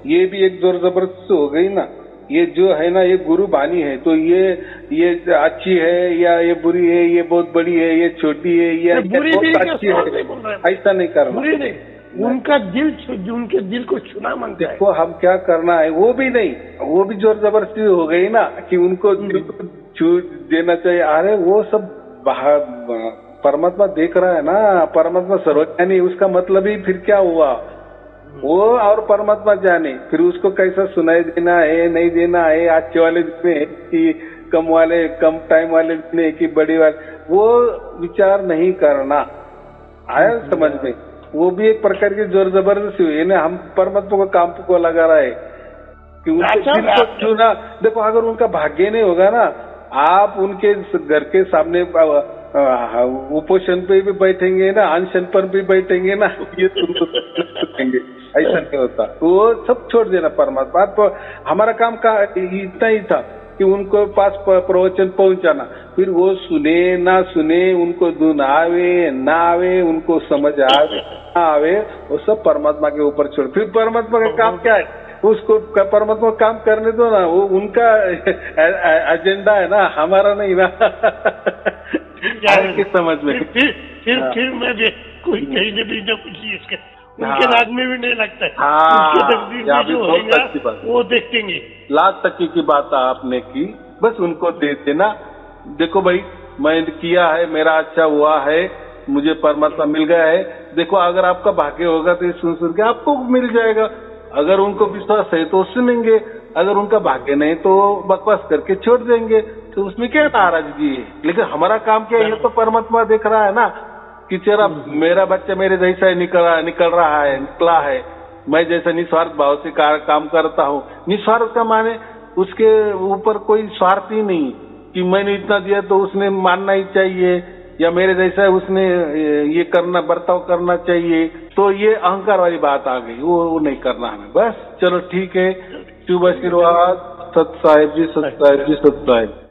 ये भी एक जोर जबरदस्ती हो गई ना, ये जो है ना ये गुरु बानी है, तो ये अच्छी है या ये बुरी है, ये बहुत बड़ी है, ये छोटी है, ये बहुत अच्छी है, ऐसा नहीं करना। बुरी नहीं, उनका उनके दिल को छूना मांगता है। देखो हम क्या करना है वो भी नहीं, वो भी जोर जबरदस्ती हो गई ना कि उनको दिल को छू देना चाहिए। अरे वो सब परमात्मा देख रहा है ना, परमात्मा सर्वज्ञानी, उसका मतलब ही फिर क्या हुआ, वो और परमात्मा जाने, फिर उसको कैसा सुनाई देना है नहीं देना है, अच्छे वाले दिन है कि कम टाइम वाले दिन है कि बड़ी वाले, वो विचार नहीं करना। आया समझ में। वो भी एक प्रकार की जोर जबरदस्ती हुई है ना, हम परमात्मा को काम को लगा रहा है कि उनके दिल को छूना। देखो अगर उनका भाग्य नहीं होगा ना, आप उनके घर के सामने उपोषण पे भी बैठेंगे ना, अनशन पर भी बैठेंगे ना, ये तुमको सकेंगे, ऐसा नहीं होता। वो सब छोड़ देना परमात्मा। हमारा काम का इतना ही था कि उनको पास प्रवचन पहुंचाना, फिर वो सुने ना सुने, उनको धुन आवे ना आवे, उनको समझ आवे ना आवे, वो सब परमात्मा के ऊपर छोड़। फिर परमात्मा का काम क्या है, उसको परमात्मा काम करने दो ना, वो उनका एजेंडा है ना, हमारा नहीं ना। किस समझ में फिर मैं कोई कहीं न भी कुछ इसके उनके राज में भी नहीं लगता है। उनके तकदीर में जो होगा वो देखेंगे। लाख टक्की की बात आपने की, बस उनको दे देना। देखो भाई, मैं किया है, मेरा अच्छा हुआ है, मुझे परमात्मा मिल गया है। देखो अगर आपका भाग्य होगा तो सुन के आपको मिल जाएगा। अगर उनको विश्वास है तो सुनेंगे, अगर उनका भाग्य नहीं तो बकवास करके छोड़ देंगे। तो उसमें क्या नाराजगी है। लेकिन हमारा काम क्या है, ये तो परमात्मा देख रहा है ना कि तेरा मेरा बच्चा मेरे जैसा निकला है। मैं जैसा निस्वार्थ भाव से काम करता हूँ। निस्वार्थ का माने उसके ऊपर कोई स्वार्थ ही नहीं कि मैंने इतना दिया तो उसने मानना ही चाहिए, या मेरे जैसा उसने ये करना बर्ताव करना चाहिए। तो ये अहंकार वाली बात आ गई, वो नहीं करना हमें। बस चलो ठीक है, शुभ आशीर्वाद। सत साहिब जी, सत साहिब जी, सत साहिब।